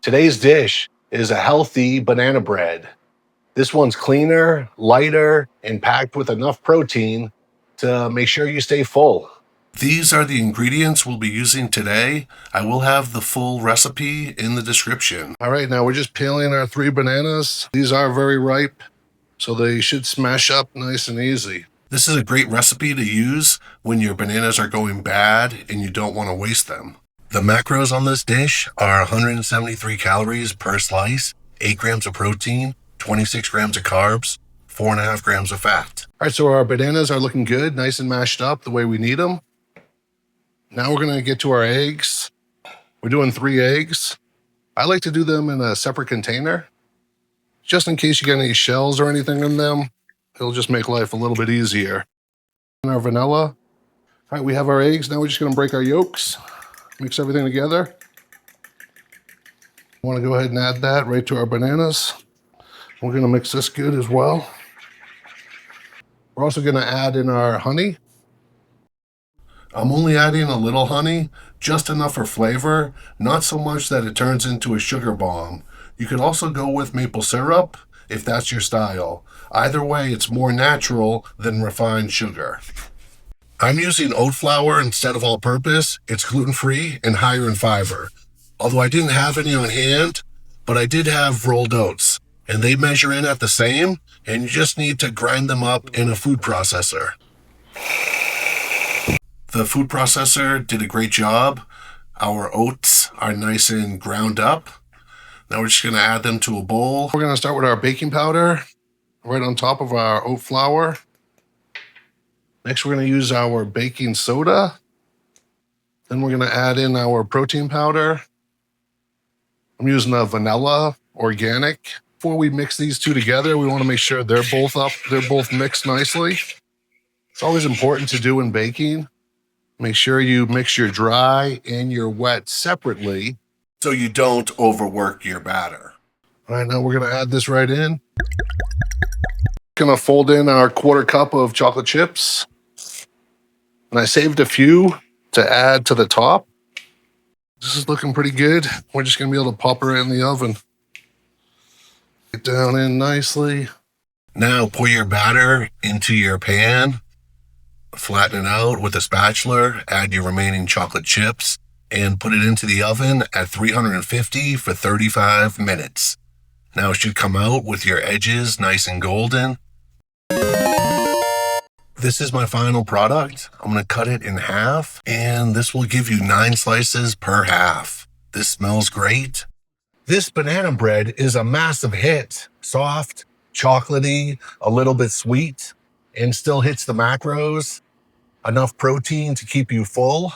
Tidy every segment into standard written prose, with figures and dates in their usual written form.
Today's dish is a healthy banana bread. This one's cleaner, lighter, and packed with enough protein to make sure you stay full. These are the ingredients we'll be using today. I will have the full recipe in the description. All right, now we're just peeling our 3 bananas. These are very ripe, so they should smash up nice and easy. This is a great recipe to use when your bananas are going bad and you don't want to waste them. The macros on this dish are 173 calories per slice, 8 grams of protein, 26 grams of carbs, 4.5 grams of fat. All right, so our bananas are looking good, nice and mashed up the way we need them. Now we're gonna get to our eggs. We're doing 3 eggs. I like to do them in a separate container, just in case you get any shells or anything in them. It'll just make life a little bit easier. And our vanilla. All right, we have our eggs. Now we're just gonna break our yolks, mix everything together. I wanna go ahead and add that right to our bananas. We're gonna mix this good as well. We're also gonna add in our honey. I'm only adding a little honey, just enough for flavor, not so much that it turns into a sugar bomb. You could also go with maple syrup if that's your style. Either way, it's more natural than refined sugar. I'm using oat flour instead of all-purpose. It's gluten-free and higher in fiber. Although I didn't have any on hand, but I did have rolled oats, and they measure in at the same, and you just need to grind them up in a food processor. The food processor did a great job. Our oats are nice and ground up. Now we're just gonna add them to a bowl. We're gonna start with our baking powder right on top of our oat flour. Next, we're gonna use our baking soda. Then we're gonna add in our protein powder. I'm using a vanilla organic. Before we mix these two together, we wanna make sure they're both mixed nicely. It's always important to do in baking. Make sure you mix your dry and your wet separately so you don't overwork your batter. All right, now we're gonna add this right in. Gonna fold in our 1/4 cup of chocolate chips. And I saved a few to add to the top. This is looking pretty good. We're just gonna be able to pop it right in the oven. Get down in nicely. Now pour your batter into your pan. Flatten it out with a spatula, add your remaining chocolate chips, and put it into the oven at 350 for 35 minutes. Now it should come out with your edges nice and golden. This is my final product. I'm gonna cut it in half, and this will give you 9 slices per half. This smells great. This banana bread is a massive hit. Soft, chocolatey, a little bit sweet, and still hits the macros. Enough protein to keep you full.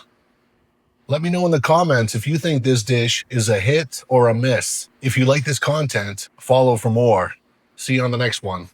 Let me know in the comments if you think this dish is a hit or a miss. If you like this content, follow for more. See you on the next one.